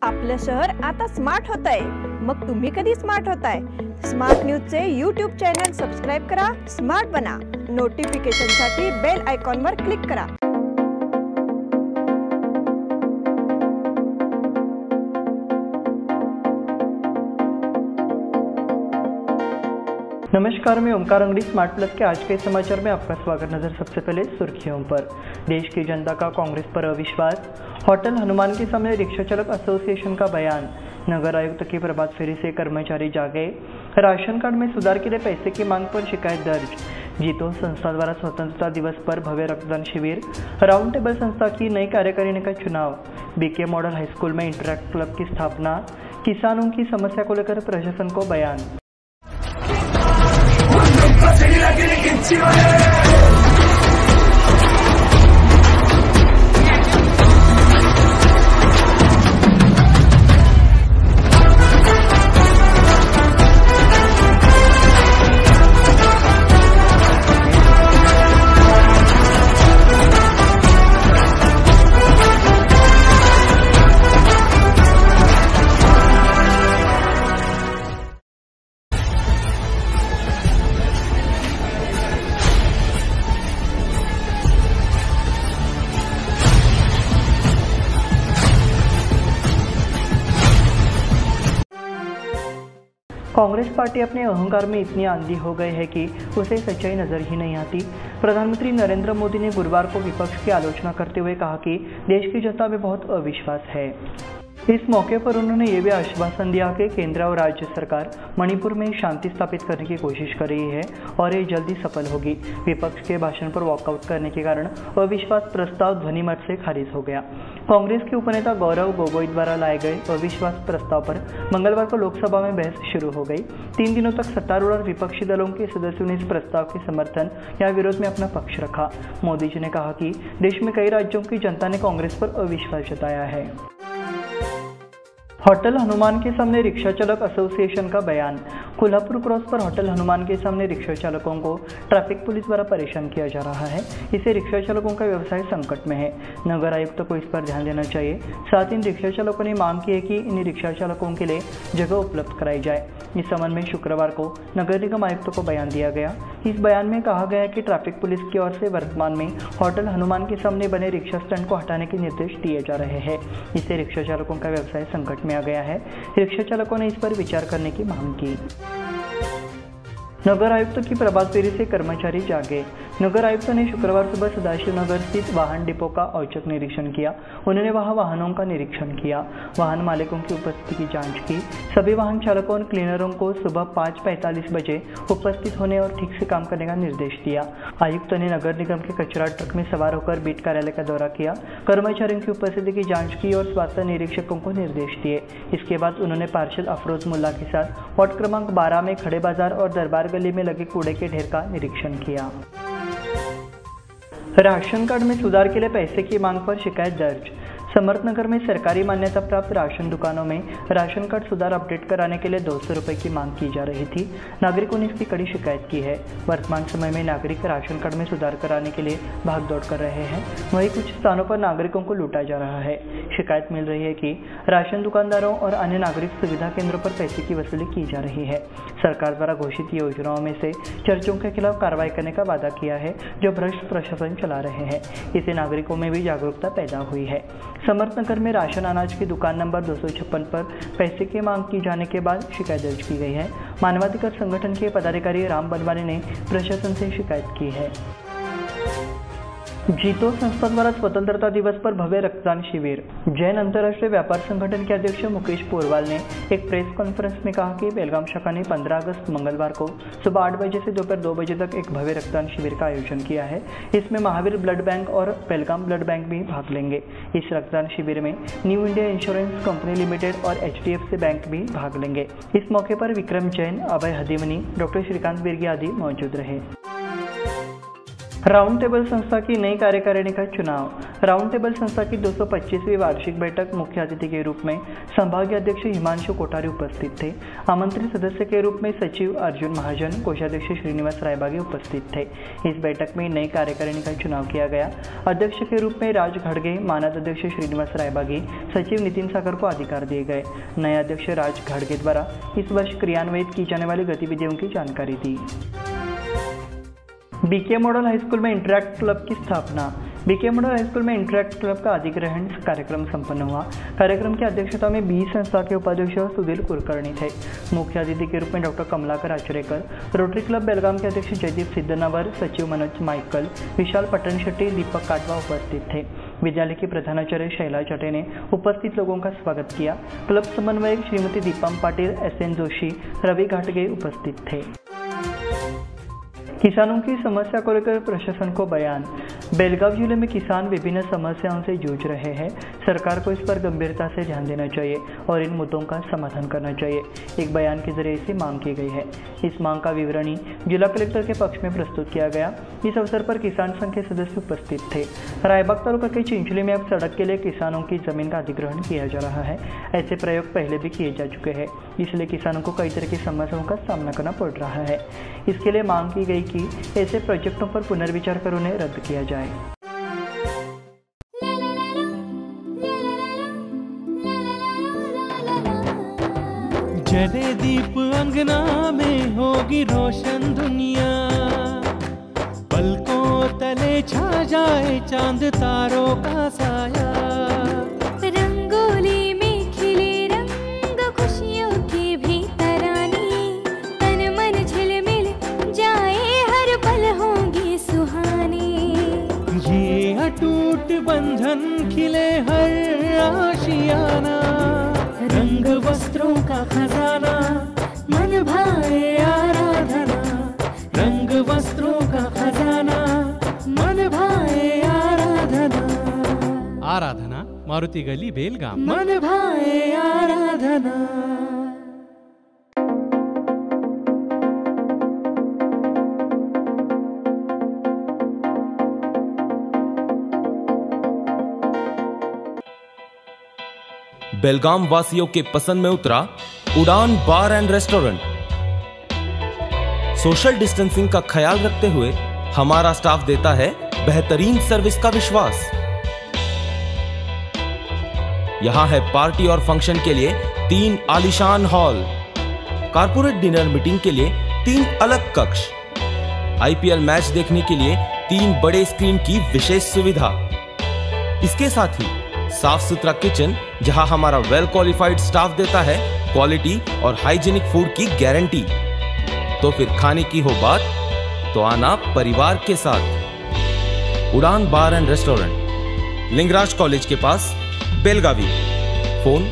आपलं शहर आता स्मार्ट होत आहे। मग तुम्ही कधी स्मार्ट होताय? स्मार्ट न्यूजचे यूट्यूब चॅनल सबस्क्राइब करा, स्मार्ट बना। नोटिफिकेशनसाठी बेल आयकॉनवर क्लिक करा। नमस्कार, मैं ओमकार अंगड़ी स्मार्ट प्लस के आज के समाचार में आपका स्वागत। नजर सबसे पहले सुर्खियों पर। देश की जनता का कांग्रेस पर अविश्वास, होटल हनुमान के सामने रिक्शा चालक एसोसिएशन का बयान, नगर आयुक्त की प्रभात फेरी से कर्मचारी जागे, राशन कार्ड में सुधार के लिए पैसे की मांग पर शिकायत दर्ज, जीतो संस्था द्वारा स्वतंत्रता दिवस पर भव्य रक्तदान शिविर, राउंड टेबल संस्था की नई कार्यकारिणी का चुनाव, बीके मॉडल हाई स्कूल में इंटरैक्ट क्लब की स्थापना, किसानों की समस्या को लेकर प्रशासन को बयान। कांग्रेस पार्टी अपने अहंकार में इतनी आंधी हो गई है कि उसे सच्चाई नजर ही नहीं आती। प्रधानमंत्री नरेंद्र मोदी ने गुरुवार को विपक्ष की आलोचना करते हुए कहा कि देश की जनता में बहुत अविश्वास है। इस मौके पर उन्होंने ये भी आश्वासन दिया कि केंद्र और राज्य सरकार मणिपुर में शांति स्थापित करने की कोशिश कर रही है और ये जल्दी सफल होगी। विपक्ष के भाषण पर वॉकआउट करने के कारण अविश्वास प्रस्ताव ध्वनिमत से खारिज हो गया। कांग्रेस के उपनेता गौरव गोगोई द्वारा लाए गए अविश्वास प्रस्ताव पर मंगलवार को लोकसभा में बहस शुरू हो गई। 3 दिनों तक सत्तारूढ़ और विपक्षी दलों के सदस्यों ने इस प्रस्ताव के समर्थन या विरोध में अपना पक्ष रखा। मोदी जी ने कहा कि देश में कई राज्यों की जनता ने कांग्रेस पर अविश्वास जताया है। होटल हनुमान के सामने रिक्शा चालक एसोसिएशन का बयान, कोल्हापुर क्रॉस पर होटल हनुमान के सामने रिक्शा चालकों को ट्रैफिक पुलिस द्वारा परेशान किया जा रहा है। इससे रिक्शा चालकों का व्यवसाय संकट में है। नगर आयुक्त को इस पर ध्यान देना चाहिए। साथ ही इन रिक्शा चालकों ने मांग की है कि इन रिक्शा चालकों के लिए जगह उपलब्ध कराई जाए। इस संबंध में शुक्रवार को नगर निगम आयुक्त को बयान दिया गया। इस बयान में कहा गया है कि ट्रैफिक पुलिस की ओर से वर्तमान में होटल हनुमान के सामने बने रिक्शा स्टैंड को हटाने के निर्देश दिए जा रहे हैं। इससे रिक्शा चालकों का व्यवसाय संकट में आ गया है। रिक्शा चालकों ने इस पर विचार करने की मांग की। नगर आयुक्त की प्रभात फेरी से कर्मचारी जागे। नगर आयुक्त ने शुक्रवार सुबह सदाशिव नगर स्थित वाहन डिपो का औचक निरीक्षण किया। उन्होंने वहां वाहनों का निरीक्षण किया, वाहन मालिकों की उपस्थिति की जांच की। सभी वाहन चालकों और क्लीनरों को सुबह 5:45 बजे उपस्थित होने और ठीक से काम करने का निर्देश दिया। आयुक्त ने नगर निगम के कचरा ट्रक में सवार होकर बीट कार्यालय का दौरा किया, कर्मचारियों की उपस्थिति की जाँच की और स्वास्थ्य निरीक्षकों को निर्देश दिए। इसके बाद उन्होंने पार्षद अफरोज मुल्ला के साथ वार्ड क्रमांक 12 में खड़े बाजार और दरबार गली में लगे कूड़े के ढेर का निरीक्षण किया। राशन कार्ड में सुधार के लिए पैसे की मांग पर शिकायत दर्ज। समर्थनगर में सरकारी मान्यता प्राप्त राशन दुकानों में राशन कार्ड सुधार अपडेट कराने के लिए 200 रुपये की मांग की जा रही थी। नागरिकों ने इसकी कड़ी शिकायत की है। वर्तमान समय में नागरिक राशन कार्ड में सुधार कराने के लिए भागदौड़ कर रहे हैं। वहीं कुछ स्थानों पर नागरिकों को लूटा जा रहा है। शिकायत मिल रही है कि राशन दुकानदारों और अन्य नागरिक सुविधा केंद्रों पर पैसे की वसूली की जा रही है। सरकार द्वारा घोषित योजनाओं में से चर्चों के खिलाफ कार्रवाई करने का वादा किया है, जो भ्रष्ट प्रशासन चला रहे हैं। इससे नागरिकों में भी जागरूकता पैदा हुई है। समर्थनगर में राशन अनाज की दुकान नंबर 256 पर पैसे की मांग की जाने के बाद शिकायत दर्ज की गई है। मानवाधिकार संगठन के पदाधिकारी राम बनवानी ने प्रशासन से शिकायत की है। जीतो संस्था द्वारा स्वतंत्रता दिवस पर भव्य रक्तदान शिविर। जैन अंतर्राष्ट्रीय व्यापार संगठन के अध्यक्ष मुकेश पोरवाल ने एक प्रेस कॉन्फ्रेंस में कहा कि बेलगाम शाखा ने 15 अगस्त मंगलवार को सुबह 8 बजे से दोपहर 2 बजे तक एक भव्य रक्तदान शिविर का आयोजन किया है। इसमें महावीर ब्लड बैंक और बेलगाम ब्लड बैंक भी भाग लेंगे। इस रक्तदान शिविर में new India insurance company limited और HDFC बैंक भी भाग लेंगे। इस मौके पर विक्रम जैन, अभय हदीमनी, डॉक्टर श्रीकांत बिर्गी आदि मौजूद रहे। राउंड टेबल संस्था की नई कार्यकारिणी का चुनाव। राउंड टेबल संस्था की 225वीं वार्षिक बैठक मुख्य अतिथि के रूप में संभागीय अध्यक्ष हिमांशु कोठारी उपस्थित थे। आमंत्रित सदस्य के रूप में सचिव अर्जुन महाजन, कोषाध्यक्ष श्रीनिवास रायबागी उपस्थित थे। इस बैठक में नई कार्यकारिणी का चुनाव किया गया। अध्यक्ष के रूप में राज घाटगे, मानद अध्यक्ष श्रीनिवास रायबागी, सचिव नितिन सागर को अधिकार दिए गए। नए अध्यक्ष राज घाटगे द्वारा इस वर्ष क्रियान्वित की जाने वाली गतिविधियों की जानकारी दी। बीके मॉडल हाई स्कूल में इंटरैक्ट क्लब की स्थापना। बीके मॉडल हाई स्कूल में इंटरैक्ट क्लब का अधिग्रहण कार्यक्रम संपन्न हुआ। कार्यक्रम की अध्यक्षता में बी संस्था के उपाध्यक्ष सुधीर कुलकर्णी थे। मुख्य अतिथि के रूप में doctor Kamalakar Achrekar, Rotary club Belgaum के अध्यक्ष जयदीप सिद्धनावर, सचिव मनोज माइकल, विशाल पट्टन शेट्टी, दीपक काटवा उपस्थित थे। विद्यालय की प्रधानाचार्य शैला चटे ने उपस्थित लोगों का स्वागत किया। क्लब समन्वयक श्रीमती दीपम पाटिल, SN जोशी, रवि घाटगे उपस्थित थे। किसानों की समस्या को लेकर प्रशासन को बयान। बेलगाव जिले में किसान विभिन्न समस्याओं से जूझ रहे हैं। सरकार को इस पर गंभीरता से ध्यान देना चाहिए और इन मुद्दों का समाधान करना चाहिए। एक बयान के जरिए इसे मांग की गई है। इस मांग का विवरणी जिला कलेक्टर के पक्ष में प्रस्तुत किया गया। इस अवसर पर किसान संघ के सदस्य उपस्थित थे। रायबाग तालुका के चिंचली में अब सड़क के लिए किसानों की जमीन का अधिग्रहण किया जा रहा है। ऐसे प्रयोग पहले भी किए जा चुके हैं, इसलिए किसानों को कई तरह की समस्याओं का सामना करना पड़ रहा है। इसके लिए मांग की गई कि ऐसे प्रोजेक्टों पर पुनर्विचार कर उन्हें रद्द किया जाए। जले दीप अंगना में होगी रोशन दुनिया, पलकों तले छा जाए चांद तारों का साया। रंगोली में खिले रंग खुशियों की भी तरानी, तन मन झिलमिल जाए हर पल होंगी सुहानी। ये अटूट बंधन खिले हर आशियाना, रंग वस्त्रों का खजाना मन भाए आराधना। रंग वस्त्रों का खजाना मन भाए आराधना। आराधना मारुति गली बेलगाम। मन भाए आराधना। बेलगाम वासियों के पसंद में उतरा उड़ान बार एंड रेस्टोरेंट। सोशल डिस्टेंसिंग का ख्याल रखते हुए हमारा स्टाफ देता है बेहतरीन सर्विस का विश्वास। यहां है पार्टी और फंक्शन के लिए 3 आलीशान हॉल, कारपोरेट डिनर मीटिंग के लिए 3 अलग कक्ष, IPL मैच देखने के लिए 3 बड़े स्क्रीन की विशेष सुविधा। इसके साथ ही साफ सुथरा किचन, जहां हमारा वेल क्वालिफाइड स्टाफ देता है क्वालिटी और हाइजीनिक फूड की गारंटी। तो फिर खाने की हो बात तो आना परिवार के साथ। उड़ान बार एंड रेस्टोरेंट, लिंगराज कॉलेज के पास, बेलगावी। फोन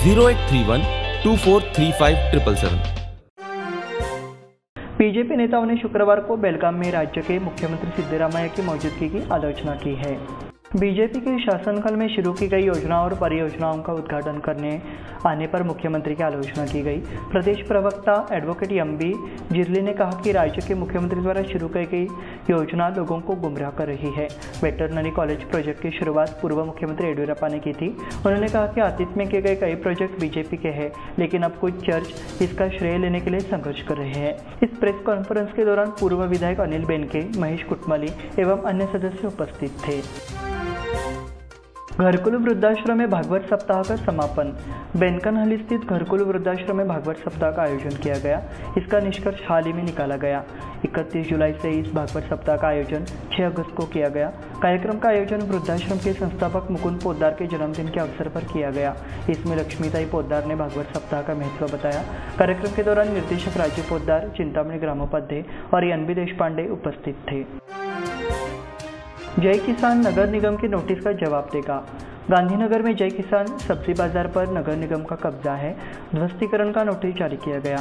0831 2435 777। बीजेपी नेताओं ने शुक्रवार को बेलगाम में राज्य के मुख्यमंत्री सिद्धरामैया की मौजूदगी की आलोचना की है। बीजेपी के शासनकाल में शुरू की गई योजनाओं और परियोजनाओं का उद्घाटन करने आने पर मुख्यमंत्री की आलोचना की गई। प्रदेश प्रवक्ता एडवोकेट MB जिरली ने कहा कि राज्य के मुख्यमंत्री द्वारा शुरू की गई योजना लोगों को गुमराह कर रही है। वेटरनरी कॉलेज प्रोजेक्ट की शुरुआत पूर्व मुख्यमंत्री येडियुरप्पा ने की थी। उन्होंने कहा कि अतीत में किए गए कई प्रोजेक्ट बीजेपी के हैं, लेकिन अब कुछ चर्च इसका श्रेय लेने के लिए संघर्ष कर रहे हैं। इस प्रेस कॉन्फ्रेंस के दौरान पूर्व विधायक अनिल बेनके, महेश कुटमली एवं अन्य सदस्य उपस्थित थे। घरकुल वृद्धाश्रम में भागवत सप्ताह का समापन। बेनकनहली स्थित घरकुल वृद्धाश्रम में भागवत सप्ताह का आयोजन किया गया। इसका निष्कर्ष हाल ही में निकाला गया। 31 जुलाई से इस भागवत सप्ताह का आयोजन 6 अगस्त को किया गया। कार्यक्रम का आयोजन वृद्धाश्रम के संस्थापक मुकुंद पोद्दार के जन्मदिन के अवसर पर किया गया। इसमें लक्ष्मीताई पोद्दार ने भागवत सप्ताह का महत्व बताया। कार्यक्रम के दौरान निर्देशक राजू पोद्दार, चिंतामणि ग्रामोपाध्याय और NB देशपांडे उपस्थित थे। जय किसान नगर निगम की नोटिस का जवाब देगा। गांधीनगर में जय किसान सब्जी बाजार पर नगर निगम का कब्जा है। ध्वस्तीकरण का नोटिस जारी किया गया,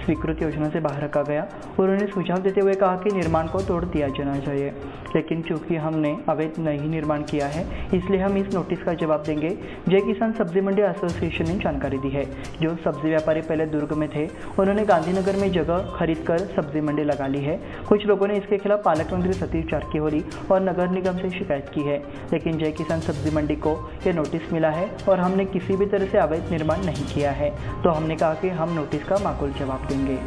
स्वीकृत योजना से बाहर रखा गया। उन्होंने सुझाव देते हुए कहा कि निर्माण को तोड़ दिया जाना चाहिए, लेकिन चूंकि हमने अवैध नहीं निर्माण किया है इसलिए हम इस नोटिस का जवाब देंगे। जय किसान सब्जी मंडी एसोसिएशन ने जानकारी दी है। जो सब्जी व्यापारी पहले दुर्ग में थे उन्होंने गांधीनगर में जगह खरीद कर सब्जी मंडी लगा ली है। कुछ लोगों ने इसके खिलाफ पालक मंत्री सतीश जारकिहोली और नगर निगम से शिकायत की है, लेकिन जय किसान सब्जी मंडी को ये नोटिस मिला है और हमने किसी भी तरह से अवैध निर्माण नहीं किया है, तो हमने कहा कि हम नोटिस का माकूल जवाब देंगे।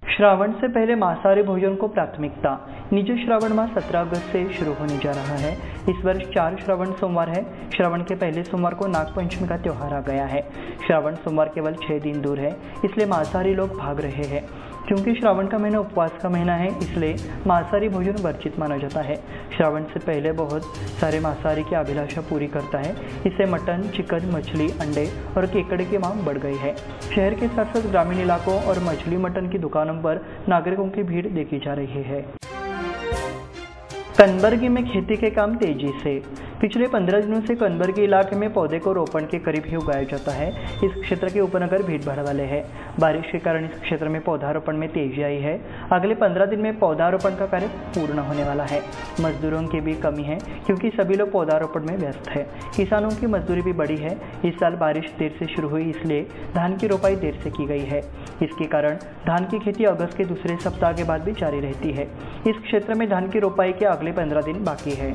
श्रावण से पहले मांसाहारी भोजन को प्राथमिकता। निजी श्रावण मास 17 अगस्त से शुरू होने जा रहा है। इस वर्ष 4 श्रावण सोमवार है। श्रावण के पहले सोमवार को नागपंचमी का त्यौहार आ गया है। श्रावण सोमवार केवल 6 दिन दूर है, इसलिए मांसाहारी लोग भाग रहे हैं। क्योंकि श्रावण का महीना उपवास का महीना है, इसलिए मांसाहारी भोजन वर्जित माना जाता है। श्रावण से पहले बहुत सारे मांसाहारी की अभिलाषा पूरी करता है। इससे मटन, चिकन, मछली, अंडे और केकड़े की मांग बढ़ गई है। शहर के साथ साथ ग्रामीण इलाकों और मछली मटन की दुकानों पर नागरिकों की भीड़ देखी जा रही है। कनबर्गी में खेती के काम तेजी से। पिछले 15 दिनों से कनबर्गी इलाके में पौधे को रोपण के करीब ही उगाया जाता है। इस क्षेत्र के उपनगर भीड़ भाड़ वाले हैं। बारिश के कारण इस क्षेत्र में पौधारोपण में तेजी आई है। अगले 15 दिन में पौधारोपण का कार्य पूर्ण होने वाला है। मजदूरों की भी कमी है क्योंकि सभी लोग पौधारोपण में व्यस्त है। किसानों की मजदूरी भी बढ़ी है। इस साल बारिश देर से शुरू हुई, इसलिए धान की रोपाई देर से की गई है। इसके कारण धान की खेती अगस्त के दूसरे सप्ताह के बाद भी जारी रहती है। इस क्षेत्र में धान की रोपाई के अगले 15 दिन बाकी है।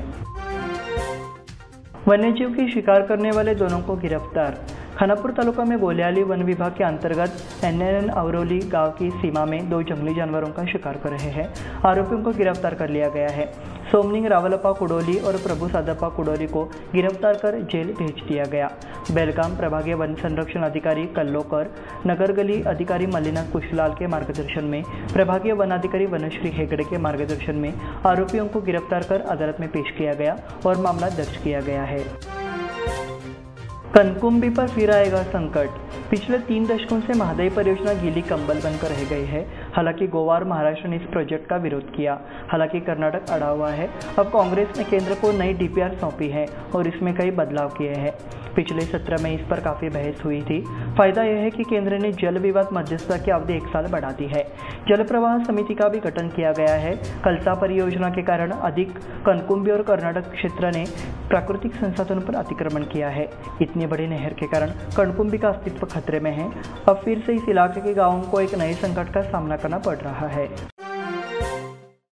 वन्यजीव की शिकार करने वाले दोनों को गिरफ्तार। खानापुर तालुका में गोलियाली वन विभाग के अंतर्गत NNN अवरोली गांव की सीमा में 2 जंगली जानवरों का शिकार कर रहे हैं। आरोपियों को गिरफ्तार कर लिया गया है। सोमनिंग रावलप्पा कुडोली और प्रभु सादप्पा कुडोली को गिरफ्तार कर जेल भेज दिया गया। बेलगाम प्रभागीय वन संरक्षण अधिकारी कल्लोकर, नगर गली अधिकारी मल्लिनाथ कुशलाल के मार्गदर्शन में, प्रभागीय वन अधिकारी वनश्री हेगड़े के मार्गदर्शन में आरोपियों को गिरफ्तार कर अदालत में पेश किया गया और मामला दर्ज किया गया है। कनकुंभी पर फिर आएगा संकट। पिछले 3 दशकों से महादायी परियोजना गीली कंबल बनकर रह गई है। हालांकि गोवा और महाराष्ट्र ने इस प्रोजेक्ट का विरोध किया। हालांकि कर्नाटक अड़ा हुआ है। अब कांग्रेस ने केंद्र को नई DPR सौंपी है और इसमें कई बदलाव किए हैं। पिछले सत्र में इस पर काफ़ी बहस हुई थी। फायदा यह है कि केंद्र ने जल विवाद मध्यस्थता की अवधि 1 साल बढ़ा दी है। जल प्रवाह समिति का भी गठन किया गया है। कलसा परियोजना के कारण अधिक कनकुंभी और कर्नाटक क्षेत्र ने प्राकृतिक संसाधनों पर अतिक्रमण किया है। इतनी बड़ी नहर के कारण कनकुंभी का अस्तित्व खतरे में है। अब फिर से इस इलाके के गांवों को एक नए संकट का सामना करना पड़ रहा है।